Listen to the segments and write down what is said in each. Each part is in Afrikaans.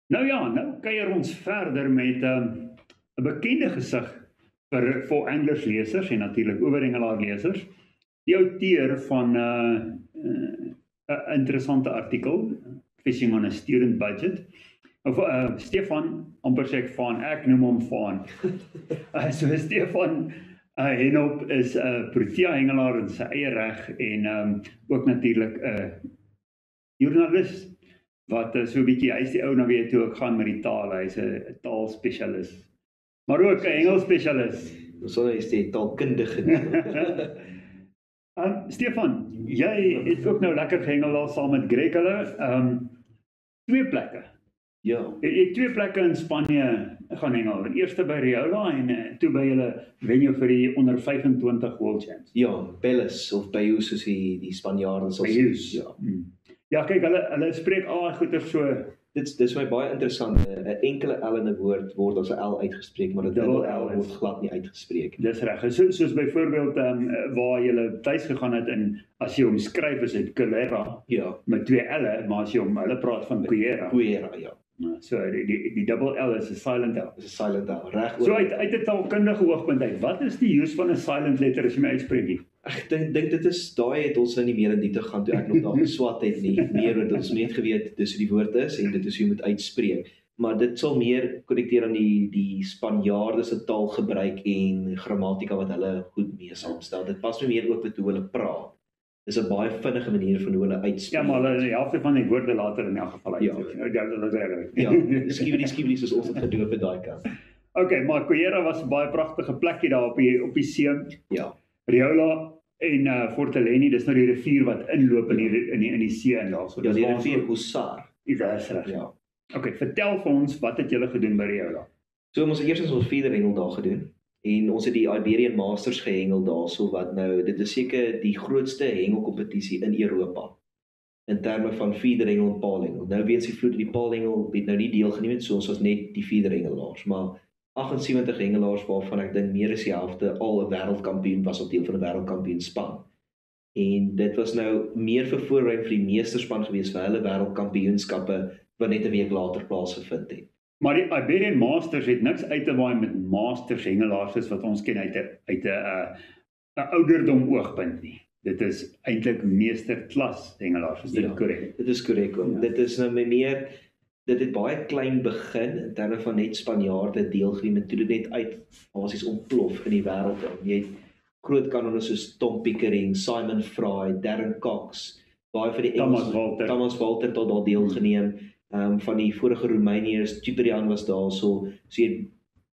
Nou ja, nou kuier ons verder met 'n bekende gesig vir Anglers lesers en natuurlik Oor-Engelaar lesers. Die outeur van 'n interessante artikel, Fishing on a Student Budget. Of Stefan, amper sê ek van, ek noem hom van. So Stefan Henop is 'n Protea hengelaar in sy eie reg en ook natuurlik 'n joernalis wat so 'n bietjie, hy is die ou na wie toe ek gaan met die taal, hy's 'n taalspesialis, maar ook 'n Engelsspesialis. So is die taalkundige. Stefan, jy het ook nou lekker gehengel daar saam met Greg hulle, 2 plekke. Ja. Jy het 2 plekke in Spanje gaan hengel. Die eerste by Riola en toe by julle venue vir die onder 25 World Champs. Ja, Bellis of Bayou soos die Spanjaarden sal Bayou. sê. Ja. Ja, kyk, hulle spreek goeie so. Dis my baie interessant. 'n enkele L in 'n woord word as 'n L uitgespreek, maar 'n dubbel L word glad nie uitgespreek. Dis reg. Soos byvoorbeeld waar jy tuis gegaan het in, as jy hom skryf is dit Cullera, Ja, met 2 L'e, maar as jy hom, hulle praat van Cullera. Cullera, ja. So die dubbel L is 'n silent L. Dis 'n silent L, reg So oor. uit 'n taalkundige oogpunt uit, wat is die use van 'n silent letter as jy my uitspreek? Ek dink dit is daai het ons nou nie meer in diepte gaan toe ek nog daar geswat het nie. Meer oor ons net geweet dis hoe die woord is en dit is hoe jy moet uitspreek. Maar dit sal meer konnekteer aan die Spanjaarde se taalgebruik en grammatika wat hulle goed mee saamstel. Dit pas nie meer ook met hoe hulle praat. Dis 'n baie vinnige manier van hoe hulle uitspreek. Ja, maar hulle die helfte van die woorde later in elk geval uit. Ja. Ja, skiewie soos ons het gedoop het daai kant. Okay, maar Cullera was 'n baie pragtige plekkie daar op die see. Ja. Riola en Fortaleny, dis nou die rivier wat inloop in die see en daar. So Ja, dis die waar ons rivier ook- Husar. Dis reg. Ja. Okay, vertel vir ons, wat het julle gedoen by Riola? So ons eerstens ons feeder hengel daar gedoen en ons het die Iberian Masters gehengel daarso wat nou dit is seker die grootste hengelkompetisie in Europa in terme van feeder hengel en paalhengel. Nou weens die vloed die paalhengel het nou nie deelgeneem het, so ons was net die feeder hengelaars, maar 78 hengelaars waarvan ek dink meer as die helfte al 'n wêreldkampioen was op deel van 'n wêreldkampioen span. En dit was nou meer vir voorbereiding vir die meesterspan gewees vir hulle wêreldkampioenskappe wat net 'n week later plaasgevind het. Maar die Iberian Masters het niks uit te waai met Masters hengelaars soos wat ons ken uit 'n ouderdom oogpunt nie. Dit is eintlik meesterklas hengelaars, is dit Ja. korrek? Dit is korrek. Ja. Dit is nou meer dit het baie klein begin in terme van net Spanjaarde deelgeneem en toe dit net uit basies ontplof in die wêreld. Jy het groot kanonne soos Tom Pickering, Simon Fry, Darren Cox, baie van die Thomas Walter. Thomas Walter het daar deelgeneem. Van die vorige Roemeniërs, Ciprian was daar so jy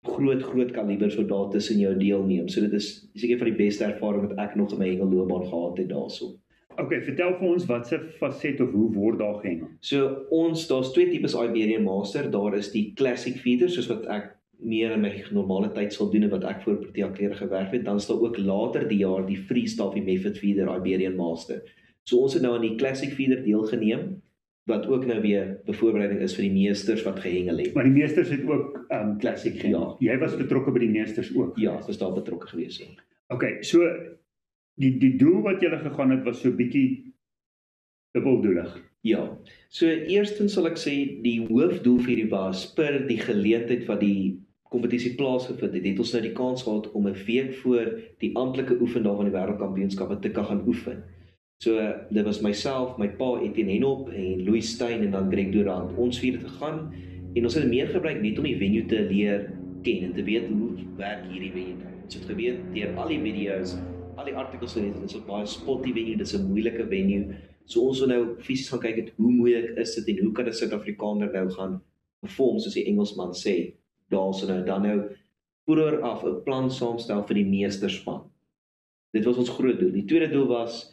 groot kalibers wat daar tussen jou deelneem. So dit is seker van die beste ervaring wat ek nog in my hengelloopbaan gehad het daarso. Okay, vertel vir ons wat se faset of hoe word daar gehengel? So daar's 2 tipes Iberian Master. Daar is die classic feeder soos wat ek meer in my normale tyd sal doen en wat ek voor Protea klere gewerf het. Dan is daar ook later die jaar die freestyle method feeder Iberian Master. So ons het nou aan die classic feeder deelgeneem wat ook nou weer bevoorbereiding is vir die meesters wat gehengel het. Maar die meesters het ook classic gehengel. Jy was betrokke by die meesters ook. Ja, ek was daar betrokke gewees. Ja. Okay, so die doel wat julle gegaan het was so bietjie dubbeldoelig. Ja. So eerstens sal ek sê die hoofdoel vir hierdie was per die geleentheid wat die kompetisie plaasgevind het, het ons nou die kans gehad om 'n week voor die amptelike oefendag van die wêreldkampioenskappe te kan gaan oefen. So dit was myself, my pa Etienne Henop en Louis Steyn en dan Greg Durant. Ons 4 het gegaan en ons het meer gebruik net om die venue te leer ken en te weet hoe werk hierdie venue. Ons het geweet deur al die video's, al die artikels gelees, dit is 'n baie spotty venue, dit is 'n moeilike venue. So ons wil nou fisies gaan kyk het hoe moeilik is dit en hoe kan 'n Suid-Afrikaner nou gaan perform soos die Engelsman sê. Daarso nou dan nou vroeër af 'n plan saamstel vir die meesterspan. Dit was ons groot doel. Die tweede doel was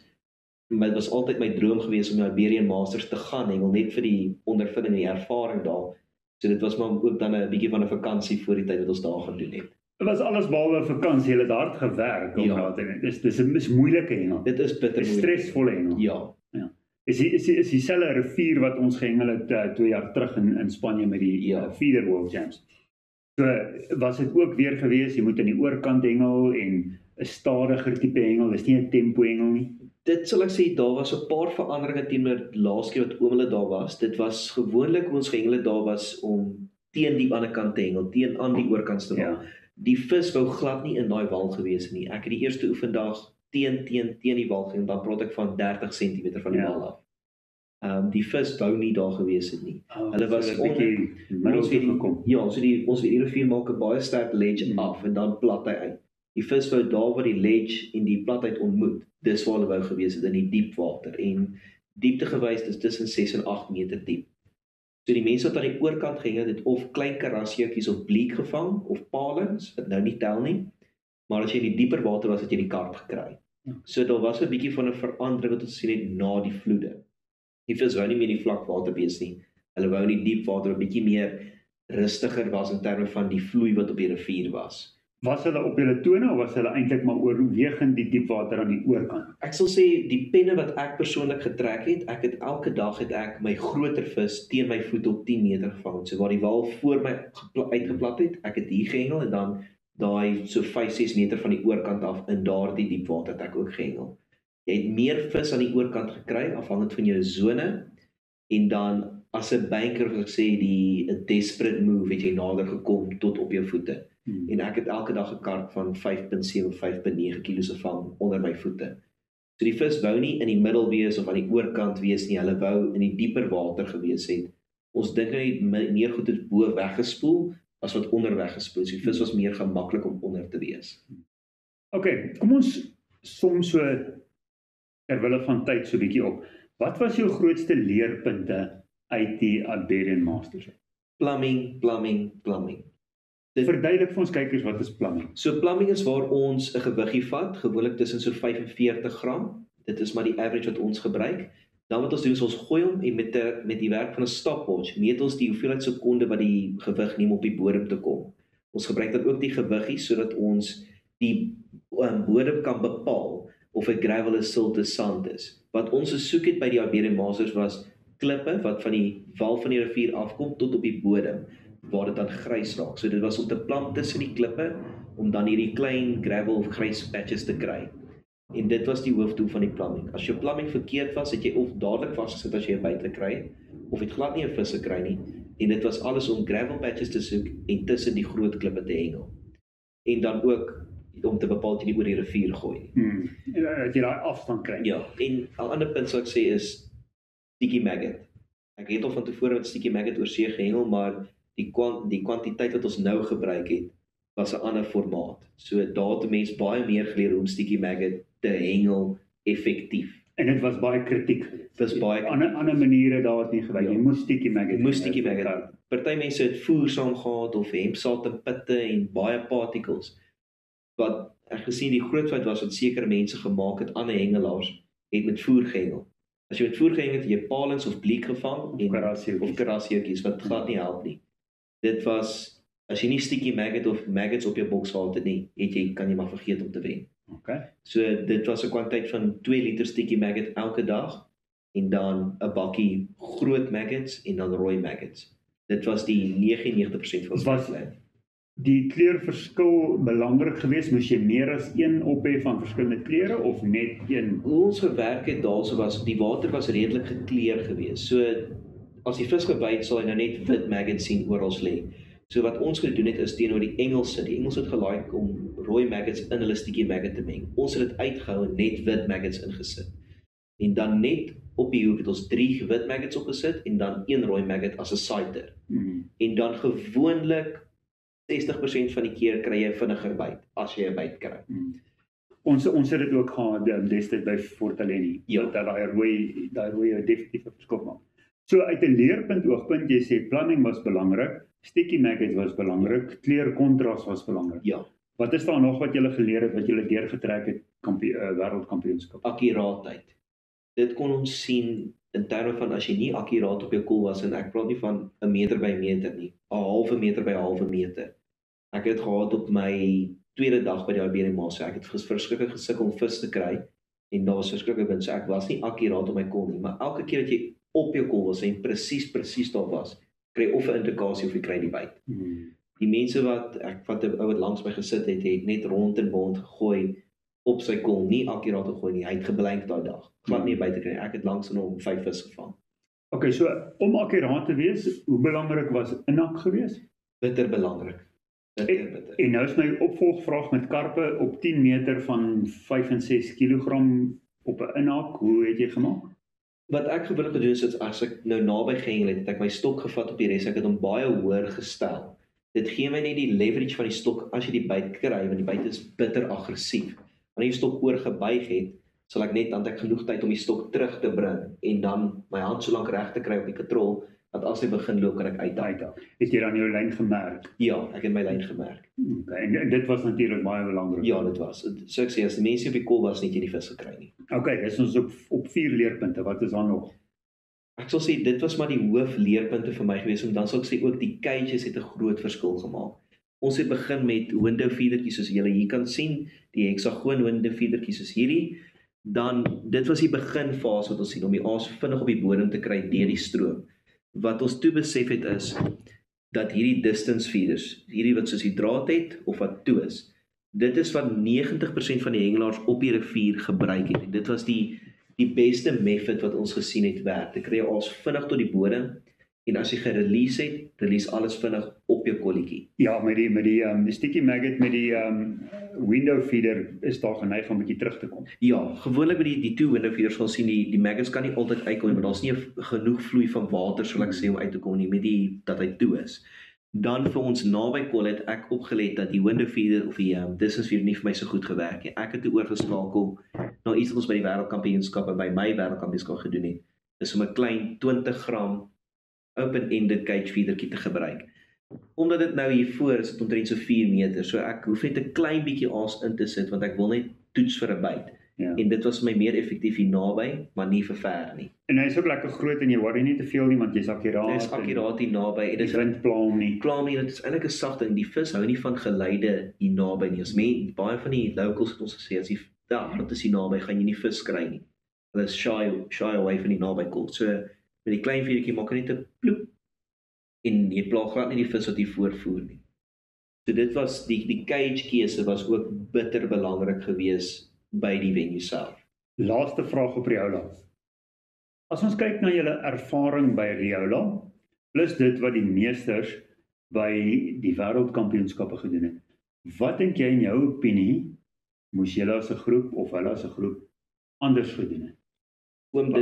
dit was altyd my droom gewees om die Iberian Masters te gaan hengel net vir die ondervinding en die ervaring daar. So dit was maar ook dan 'n bietjie van 'n vakansie voor die tyd wat ons daar gaan doen het. Dit was alles behalwe vakansie, hulle het hard gewerk om daar te doen. Dis moeilike hengel. Dit is bitter moeilik. Stresvolle hengel. Ja. Is dieselfde rivier wat ons gehengel het 2 jaar terug in Spanje met die feeder World Champs. So was dit ook weer gewees, jy moet aan die oorkant hengel en 'n stadiger tipe hengel, dis nie 'n tempo hengel nie. Dit sal ek sê, daar was 'n paar veranderinge teenoor laas keer wat oom hulle daar was. Dit was gewoonlik hoe ons gehengel daar was om teen die ander kant te hengel, teen aan die oorkantste wal. Ja. Die vis wou glad nie in daai wal gewees nie. Ek het die eerste oefendag teen die wal gehengel, dan praat ek van 30 cm van die wal af. Die vis wou nie daar gewees het nie. Hulle was so 'n bietjie middel gekom. Ja, so die rivier maak 'n baie sterk ledge af en dan plat hy uit. Die vis wou daar waar die ledge en die platheid ontmoet, dis waar hulle wou gewees het in die diep water en diepte gewys is tussen 6 en 8 meter diep. So die mense wat aan die oorkant gehengel het of klein karasjeetjies of bleek gevang of palings, wat nou nie tel nie, maar as jy in die dieper water was, het jy die karp gekry. So daar was 'n bietjie van 'n verandering wat ons sien het na die vloede. Die vis wou nie meer in die vlak water wees nie. Hulle wou in die diep water 'n bietjie meer rustiger was in terme van die vloei wat op die rivier was. Was hulle op julle tone of was hulle eintlik maar oorwegend die diep water aan die oorkant? Ek sal sê die penne wat ek persoonlik getrek het, elke dag het ek my groter vis teen my voet op 10 meter gevang. So waar die wal voor my uitgeplat het, ek het hier gehengel en dan daai so 5-6 meter van die oorkant af in daardie diep water het ek ook gehengel. Jy het meer vis aan die oorkant gekry afhangend van jou sone en dan as 'n banker wat ek sê die 'n desperate move het jy nader gekom tot op jou voete. En ek het elke dag 'n karp van 5.7, 5.9 kg se vang onder my voete. So die vis wou nie in die middel wees of aan die oorkant wees nie, hulle wou in die dieper water gewees het. Ons dink hy meer goed het bo weggespoel as wat onder weggespoel. So die vis was meer gemaklik om onder te wees. Okay, kom ons som so terwille van tyd so 'n bietjie op. Wat was jou grootste leerpunte uit die Iberian Masters? Plumbing. Verduidelik vir ons kykers wat is plumbing. So plumbing is waar ons 'n gewiggie vat, gewoonlik tussen so 45 gram. Dit is maar die average wat ons gebruik. Dan wat ons doen is ons gooi hom en met die werk van 'n stopwatch meet ons die hoeveelheid sekonde wat die gewig neem op die bodem te kom. Ons gebruik dan ook die gewiggie sodat ons die bodem kan bepaal of 'n gravel is, silt is, sand is. Wat ons gesoek het by die Iberian Masters was klippe wat van die wal van die rivier afkom tot op die bodem, waar dit dan grys raak. So dit was om te plant tussen die klippe, om dan hierdie klein gravel of grys patches te kry. En dit was die hoofdoel van die plumbing. As jou plumbing verkeerd was, het jy of dadelik vasgesit as jy 'n byt gekry het, of het glad nie 'n vis gekry nie. En dit was alles om gravel patches te soek en tussen die groot klippe te hengel. En dan ook om te bepaal dat jy nie oor die rivier gooi. Dat jy daai afstand kry. Ja, en 'n ander punt sal ek sê is sticky maggot. Ek het al van tevore met sticky maggot oor see gehengel, maar die kwantiteit wat ons nou gebruik het, was 'n ander formaat. So daar het 'n mens baie meer geleer hoe om sticky maggot te hengel effektief. En dit was baie kritiek. Dis baie ander maniere daar het nie gebruik. Jy moes sticky maggot. Party mense het voer saam gehad of hempsaad en pitte en baie particles. Wat ek gesien die groot fout was wat sekere mense gemaak het, ander hengelaars het met voer gehengel. As jy met voer gehengel het, jy palings of bleek gevang of karasjeetjies wat glad nie help nie. Dit was as jy nie sticky maggot of maggots op jou boks gehad het nie, kan jy maar vergeet om te wen. Okay. So dit was 'n kwantiteit van 2 liter sticky maggot elke dag en dan 'n bakkie groot maggots en dan rooi maggots. Dit was die 99% van ons plan. Die kleurverskil belangrik geweest, moes jy meer as een op hê van verskillende kleure of net een? Hoe ons gewerk het daarso was die water was redelik gekleur geweest. So as die vis gebyt sal hy nou net wit maggots sien oral lê. So wat ons gedoen het is teenoor die Engelse het gelike om rooi maggots in hulle sticky maggot te meng. Ons het dit uitgehou en net wit maggots ingesit. En dan net op die hoek het ons 3 wit maggots opgesit en dan 1 rooi maggot as 'n sighter. En dan gewoonlik 60% van die keer kry jy vinniger byt as jy 'n byt kry. Ons het dit ook gehad destyds by Fort Aleni. Ja. Dat daai rooi definitief 'n verskil maak. So uit 'n leerpunt oogpunt, jy sê plumbing was belangrik, sticky maggot was belangrik, kleurkontras was belangrik. Ja. Wat is daar nog wat jy geleer het wat jy deurgetrek het wêreldkampioenskap? Akkuraatheid. Dit kon ons sien in terme van as jy nie akkuraat op jou koel was, en ek praat nie van 'n meter by meter nie, 'n halwe meter by 'n halwe meter. Ek het gehad op my tweede dag by die Iberian Masters, ek het verskriklik gesukkel om vis te kry en daar was verskriklik wind, so ek was nie akkuraat op my koel nie, maar elke keer dat jy op jou koel was en presies daar was, kry of 'n indikasie of jy kry die byt. Die mense wat 'n ou wat langs my gesit het, het net rond en rond gegooi op sy kol nie akkuraat gegooi nie. Hy het geblank daai dag. Glad nie buite kry. Ek het langs in hom 5 vis gevang. Okay, so om akkuraat te wees, hoe belangrik was inhak geweest? Bitter belangrik. Bitter. En nou is my opvolgvraag met karpe op 10 meter van 5 en 6 kilogram op 'n inhak, hoe het jy gemaak? Wat ek gewoonlik gedoen is, as ek nou naby gehengel het ek my stok gevat op die res, ek het hom baie hoër gestel. Dit gee my net die leverage van die stok as jy die byt kry, want die byt is bitter aggressief. Wanneer jy stok oorgebuig het, sal ek net dan ek genoeg tyd om die stok terug te bring en dan my hand so lank reg te kry op die katrol dat as hy begin loop kan ek uithaal. Het jy dan jou lyn gemerk? Ja, ek het my lyn gemerk. Okay, en dit was natuurlik baie belangrik. Ja, dit was. So ek sê as die mense op die kol was, net jy die vis gekry nie. Okay, dis ons op 4 leerpunte. Wat is daar nog? Ek sal sê dit was maar die hoofleerpunte vir my gewees, en dan sal ek sê ook die cages het 'n groot verskil gemaak. Ons het begin met window feedertjies soos julle hier kan sien, die heksagoon window feedertjies soos hierdie. Dan dit was die beginfase wat ons sien om die aas vinnig op die bodem te kry deur die stroom. Wat ons toe besef het is dat hierdie distance feeders, hierdie wat soos die draad het of wat toe is, dit is wat 90% van die hengelaars op die rivier gebruik het. En dit was die beste method wat ons gesien het werk. Dit kry jy aas vinnig tot die bodem en as jy gerelease het, release alles vinnig op jou kolletjie. Ja, met die sticky maggot met die window feeder is daar geneig om 'n bietjie terug te kom. Ja, gewoonlik met die two window feeders sal sien die maggots kan nie altyd uitkom nie, want daar's nie genoeg vloei van water sal ek sê om uit te kom nie met die dat hy toe is. Dan vir ons naby kol het ek opgelet dat die window feeder of die distance feeder nie vir my so goed gewerk het. Ek het toe oorgeskakel na iets wat ons by die wêreldkampioenskappe by my wêreldkampioenskap gedoen het. Dis om 'n klein 20 gram open-ended cage feedertjie te gebruik. Omdat dit nou hiervoor is dit omtrent so 4 meter, so ek hoef net 'n klein bietjie aas in te sit want ek wil net toets vir 'n byt. Ja. En dit was vir my meer effektief hier naby, maar nie vir ver nie. En hy is ook lekker groot en jy worry nie te veel nie want jy's akkuraat. Dit is akkuraat hier naby en dit is wind pla hom nie. klaar nie, dit is eintlik 'n sagte ding. Die vis hou nie van geleide hier naby nie. As baie van die locals het ons gesê as jy dat is hier naby gaan jy nie vis kry nie. Hulle is shy away van die naby kol. So met die klein vuurtjie maak net 'n ploep en jy pla glad nie die vis wat hier voorvoer nie. So dit was die cage keuse was ook bitter belangrik geweest by die venue self. Laaste vraag op Riola. As ons kyk na julle ervaring by Riola, plus dit wat die meesters by die wêreldkampioenskappe gedoen het, wat dink jy in jou opinie moes julle as 'n groep of hulle as 'n groep anders gedoen het?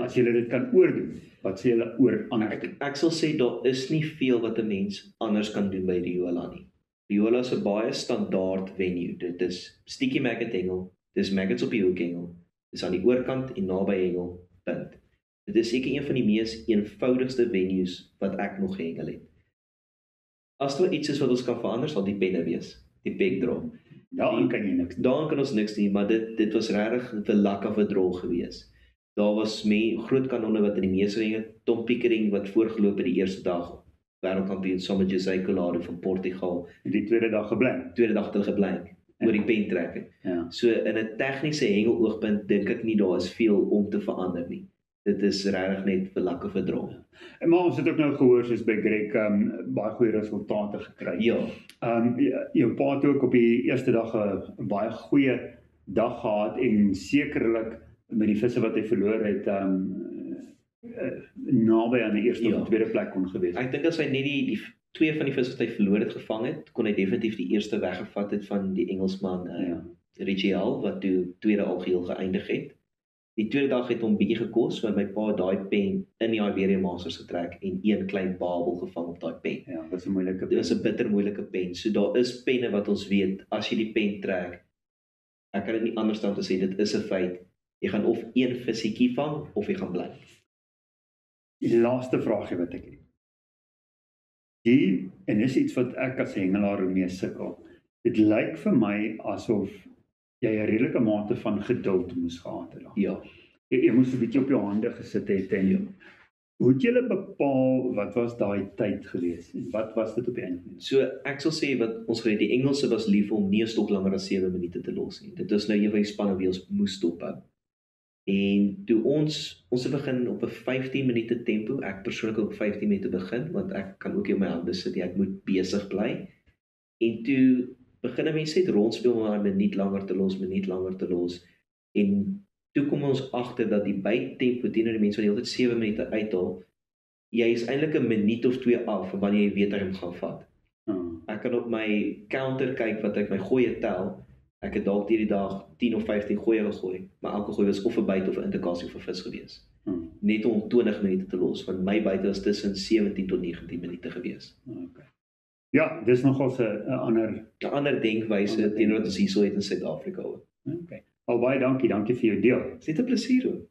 As julle dit kan oordoen, wat sê julle oor anders doen? Ek sal sê daar is nie veel wat 'n mens anders kan doen by Riola nie. Riola is 'n baie standaard venue. Dit is sticky maggot hengel, dis maggots op die hoekhengel, dis aan die oorkant en naby hengel, punt. Dit is seker een van die mees eenvoudigste venues wat ek nog gehengel het. As daar iets is wat ons kan verander, sal die penne wees, die peg draw. Daarin kan jy niks doen. Daarin kan ons niks doen, maar dit was regtig 'n luck of a draw geweest. Daar was groot kanonne wat in die meeste ringe, Tom Pickering wat voorgeloop het die eerste dag, wêreldkampioen saam met José Collado van Portugal. En die tweede dag geblank. Tweede dag het hulle geblank oor die pen trekking. Ja. So in 'n tegniese hengeloogpunt dink ek nie daar is veel om te verander nie. Dit is regtig net vir luck of a draw. En maar ons het ook nou gehoor soos by Greg baie goeie resultate gekry. Ja. Jou pa het ook op die eerste dag 'n baie goeie dag gehad en sekerlik met die visse wat hy verloor het naby aan die eerste of tweede plek kon gewees. Ek dink as hy net die twee van die visse wat hy verloor het gevang het, kon hy definitief die eerste weggevat het van die Engelsman Richiel wat toe tweede algeheel geëindig het. Die tweede dag het hom bietjie gekos want my pa daai pen in die Iberian Masters getrek en een klein babel gevang op daai pen. Ja, dit is 'n moeilike pen. Dit is 'n bitter moeilike pen. So daar is penne wat ons weet as jy die pen trek. Ek kan dit nie anders dan te sê dit is 'n feit. Jy gaan of een visietjie vang of jy gaan bly. Die laaste vraagie wat ek het. En dis iets wat ek as hengelaar mee sukkel. Dit lyk vir my asof jy 'n redelike mate van geduld moes gehad het. Ja. Jy moes 'n bietjie op jou hande gesit het en hoe het julle bepaal wat was daai tyd gewees en wat was dit op die einde? So ek sal sê wat ons gereed die Engelse was lief om nie 'n stok langer as 7 minute te los nie. Dit is nou een van die spanne wie ons moes stophou. En toe ons het begin op 'n 15 minute tempo. Ek persoonlik op 15 minute begin want ek kan ook nie op my hande sit nie. Ek moet besig bly. En toe begin 'n mens net rondspeel om 'n minuut langer te los, en toe kom ons agter dat die bytempo teenoor die mense wat die hele tyd 7 minute uithaal, jy is eintlik 'n minuut of 2 af wanneer jy weet hy hom gaan vat. Ek kan op my counter kyk wat ek my gooie tel. Ek het dalk hierdie dag 10 of 15 gooie gegooi, maar elke gooi was of 'n byt of 'n indikasie vir vis gewees. Net om 20 minute te los, want my byte was tussen 17 tot 19 minute gewees. Okay. Ja, dis nogals 'n ander denkwyse teenoor wat ons hierso het in Suid-Afrika ook. Okay. Al baie dankie vir jou deel. Dit is net 'n plesier hoor.